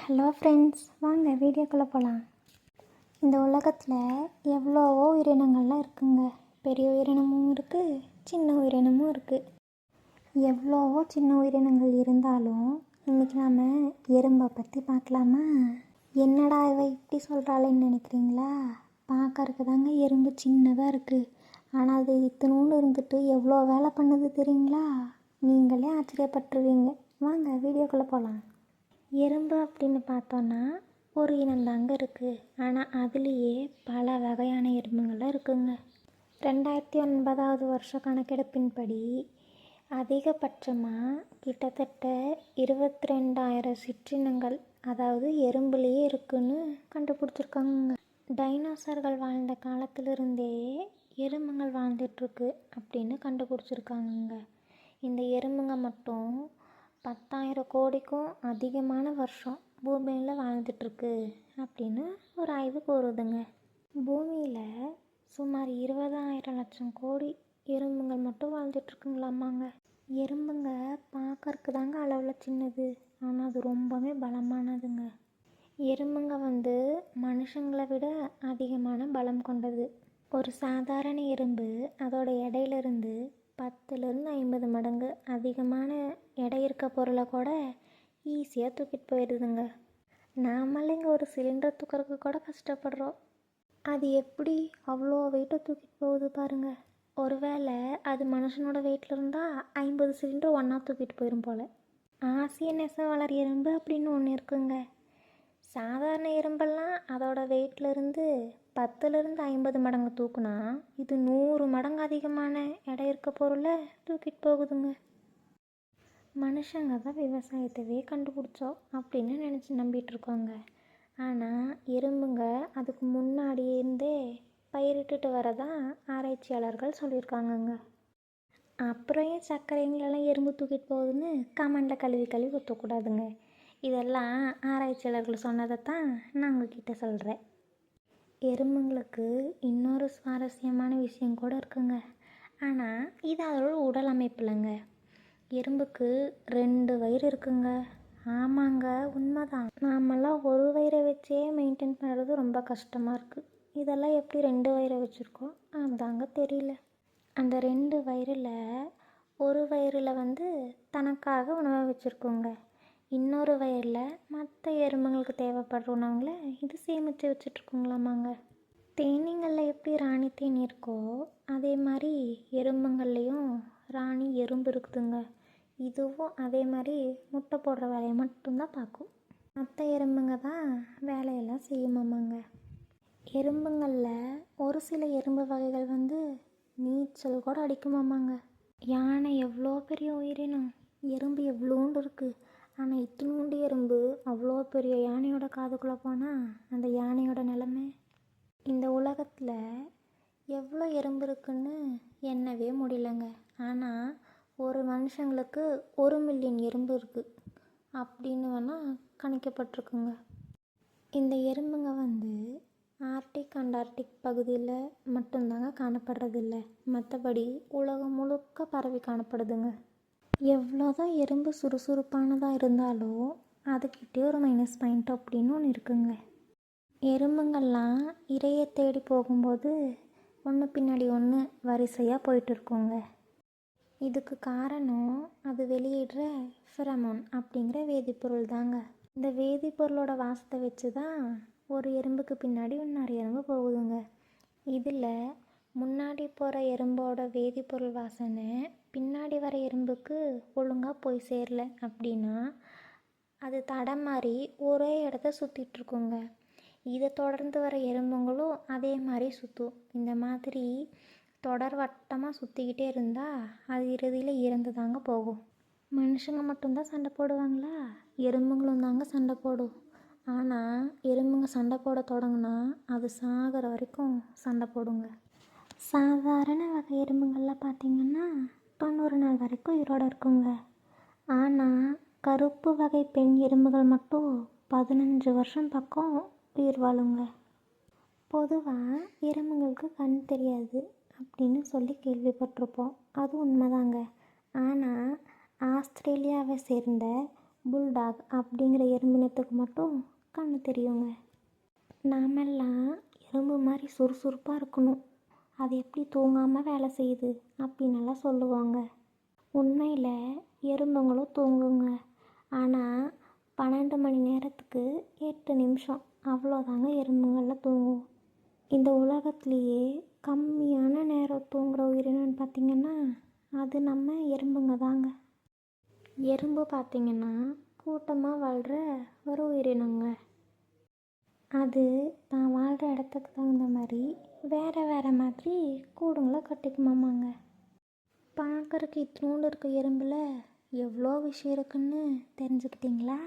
Hello friends, வாங்க வீடியோக்குள்ளே போகலாம். இந்த உலகத்தில் எவ்வளவோ உயிரினங்கள்லாம் இருக்குங்க. பெரிய உயிரினமும் இருக்குது, சின்ன உயிரினமும் இருக்குது. எவ்வளவோ சின்ன உயிரினங்கள் இருந்தாலும் இன்றைக்கி நாம் எறும்பை பற்றி பார்க்கலாமா? என்னடா இவ இப்படி சொல்கிறாளேன்னு நினைக்கிறீங்களா? பார்க்கறதுக்கு தாங்க எறும்பு சின்னதாக இருக்குது, ஆனால் அது இத்தினோண்டு இருந்துட்டு எவ்வளோ வேலை பண்ணுது தெரியுங்களா? நீங்களே ஆச்சரியப்பட்டுருவீங்க. வாங்க வீடியோக்குள்ளே போகலாம். எறும்பு அப்படின்னு பார்த்தோன்னா ஒரு இனந்தாங்க இருக்குது, ஆனால் அதுலேயே பல வகையான எறும்புங்கள்லாம் இருக்குங்க. 2009 வருஷ கணக்கெடுப்பின்படி அதிகபட்சமாக கிட்டத்தட்ட 22,000 சிற்றினங்கள், அதாவது எறும்புலேயே இருக்குன்னு கண்டுபிடிச்சிருக்காங்க. டைனோசர்கள் வாழ்ந்த காலத்திலிருந்தே எறும்புகள் வாழ்ந்துட்டுருக்கு அப்படின்னு கண்டுபிடிச்சிருக்காங்க. இந்த எறும்புங்க மட்டும் 10,000 கோடிக்கும் அதிகமான வருஷம் பூமியில் வாழ்ந்துட்டுருக்கு அப்படின்னு ஒரு ஆய்வு கூறுதுங்க. பூமியில் சுமார் 20,000 லட்சம் கோடி எறும்புகள் மட்டும் வாழ்ந்துட்டுருக்குங்களாமாங்க. எறும்புங்க பார்க்கறக்கு தாங்க அளவில் சின்னது, ஆனால் அது ரொம்பவே பலமானதுங்க. எறும்புங்க மனுஷங்களை விட அதிகமான பலம் கொண்டது. ஒரு சாதாரண எறும்பு அதோட எடையிலிருந்து 10லேருந்து 50 மடங்கு அதிகமான எடை இருக்க பொருளை கூட ஈஸியாக தூக்கிட்டு போயிடுதுங்க. நாமளே இங்கே ஒரு சிலிண்டர் தூக்கிறதுக்கு கூட கஷ்டப்படுறோம். அது எப்படி அவ்வளோ வெயிட்டை தூக்கிட்டு போகுது பாருங்கள். ஒருவேளை அது மனுஷனோட வெயிட்டில் இருந்தால் 50 சிலிண்டர் ஒன்றா தூக்கிட்டு போயிடும் போல். ஆசிய நெசவாளர் எறும்பு அப்படின்னு ஒன்று இருக்குங்க. சாதாரண எறும்பெல்லாம் அதோட வெயிட்லேருந்து 10லேருந்து 50 மடங்கு தூக்குனா, இது 100 மடங்கு அதிகமான எடை இருக்க பொருளை தூக்கிட்டு போகுதுங்க. மனுஷங்க தான் விவசாயத்தவே கண்டுபிடிச்சோம் அப்படின்னு நினச்சி நம்பிட்டுருக்கோங்க. ஆனால் எறும்புங்க அதுக்கு முன்னாடியே இருந்தே பயிரிட்டுட்டு வரதான் ஆராய்ச்சியாளர்கள் சொல்லியிருக்காங்கங்க. அப்புறம் ஏன் சர்க்கரைங்களெல்லாம் எறும்பு தூக்கிட்டு போகுதுன்னு கமெண்டில் கழுவி ஊற்றக்கூடாதுங்க. இதெல்லாம் ஆராய்ச்சியாளர்கள் சொன்னதை தான் நான் உங்ககிட்ட சொல்கிறேன். எறும்புங்களுக்கு இன்னொரு சுவாரஸ்யமான விஷயம் கூட இருக்குங்க. ஆனால் இது அதோட உடல் அமைப்பில்லைங்க. எறும்புக்கு 2 வயிறு இருக்குங்க. ஆமாங்க, உண்மைதான். நாமெல்லாம் ஒரு வயிறை வச்சே மெயின்டைன் பண்ணுறது ரொம்ப கஷ்டமாக இருக்குது. இதெல்லாம் எப்படி 2 வயிறை வச்சுருக்கோம் அதாங்க தெரியல. அந்த 2 வயிறில் ஒரு வயிறில் தனக்காக உணவை வச்சுருக்கோங்க. இன்னொரு வயலில் மற்ற எறும்புங்களுக்கு தேவைப்படுற உணவுங்களை இது சேமித்து வச்சுட்ருக்குங்களாமாங்க. தேனீங்களில் எப்படி ராணி தேனி இருக்கோ அதே மாதிரி எறும்புங்கள்லேயும் ராணி எறும்பு இருக்குதுங்க. இதுவும் அதே மாதிரி முட்டை போடுற வேலையை மட்டும்தான் பார்க்கும். மற்ற எறும்புங்க தான் வேலையெல்லாம் செய்யுமாமாங்க. எறும்புங்களில் ஒரு சில எறும்பு வகைகள் நீச்சல் கூட அடிக்குமாமாங்க. யானை எவ்வளோ பெரிய உயிரினம், எறும்பு எவ்வளோண்டு இருக்குது. ஆனால் இத்தினூண்டு எறும்பு அவ்வளோ பெரிய யானையோட காதுக்குள்ளே போனால் அந்த யானையோட நிலைமை. இந்த உலகத்தில் எவ்வளோ எறும்பு இருக்குன்னு எண்ணவே முடியலங்க. ஆனால் ஒரு மனுஷங்களுக்கு 1 மில்லியன் எறும்பு இருக்குது அப்படின்னு வேணால் கணிக்கப்பட்டிருக்குங்க. இந்த எறும்புங்க ஆர்டிக் அண்டார்டிக் பகுதியில் மட்டும்தாங்க காணப்படுறதில்ல, மற்றபடி உலகம் முழுக்க பரவி காணப்படுதுங்க. எவ்வளோதான் எறும்பு சுறுசுறுப்பானதாக இருந்தாலும் அதுக்கிட்டே ஒரு மைனஸ் பாயிண்ட் அப்படின்னு ஒன்று இருக்குங்க. எறும்புங்கள்லாம் இரையை தேடி போகும்போது ஒன்று பின்னாடி ஒன்று வரிசையாக போயிட்டு இருக்குங்க. இதுக்கு காரணம் அது வெளியிடுற ஃபெரமோன் அப்படிங்கிற வேதிப்பொருள் தாங்க. இந்த வேதிப்பொருளோட வாசத்தை வச்சு தான் ஒரு எறும்புக்கு பின்னாடி இன்னொரு எறும்பு போகுதுங்க. இதில் முன்னாடி போகிற எறும்போட வேதிப்பொருள் வாசனை பின்னாடி வர எறும்புக்கு ஒழுங்காக போய் சேரல அப்படின்னா அது தடமாறி ஒரே இடத்த சுற்றிட்டுருக்குங்க. இதை தொடர்ந்து வர எறும்புங்களும் அதே மாதிரி சுற்றும். இந்த மாதிரி தொடர் வட்டமாக சுற்றிக்கிட்டே இருந்தால் அது இறுதியில் இறந்து தாங்க போகும். மனுஷங்க மட்டும்தான் சண்டை போடுவாங்களா? எறும்புங்களும் தாங்க சண்டை போடும். ஆனால் எறும்புங்க சண்டை போட தொடங்கினா அது சாகிற வரைக்கும் சண்டை போடுங்க. சாதாரண வகை எறும்புங்களில் பார்த்திங்கன்னா 90 நாள் வரைக்கும் உயிரோடு இருக்குங்க. ஆனால் கருப்பு வகை பெண் எறும்புகள் மட்டும் 15 வருஷம் பக்கம் உயிர் வாழுங்க. பொதுவாக எறும்புங்களுக்கு கண் தெரியாது அப்படின்னு சொல்லி கேள்விப்பட்டிருப்போம். அது உண்மைதாங்க. ஆனால் ஆஸ்திரேலியாவை சேர்ந்த புல்டாக் அப்படிங்கிற எறும்பினத்துக்கு மட்டும் கண்ணு தெரியுங்க. நாமெல்லாம் எறும்பு மாதிரி சுறுசுறுப்பாக இருக்கணும், அது எப்படி தூங்காமல் வேலை செய்யுது அப்படின்னெல்லாம் சொல்லுவாங்க. உண்மையில் எறும்புங்களும் தூங்குங்க, ஆனால் 12 மணி நேரத்துக்கு 8 நிமிஷம் அவ்வளோதாங்க எறும்புங்களில் தூங்கும். இந்த உலகத்துலேயே கம்மியான நேரம் தூங்குகிற உயிரினம்னு பார்த்திங்கன்னா அது நம்ம எறும்புங்க தாங்க. எறும்பு பார்த்திங்கன்னா கூட்டமாக வாழ்கிற ஒரு உயிரினங்க. அது தான் வாழ்கிற இடத்துக்கு தகுந்த மாதிரி வேறு மாதிரி கூடுங்களை கட்டிக்குமாமாங்க. பார்க்குறக்கு இத்தினோண்டு இருக்க எறும்பில் எவ்வளோ விஷயம் இருக்குன்னு தெரிஞ்சுக்கிட்டிங்களா?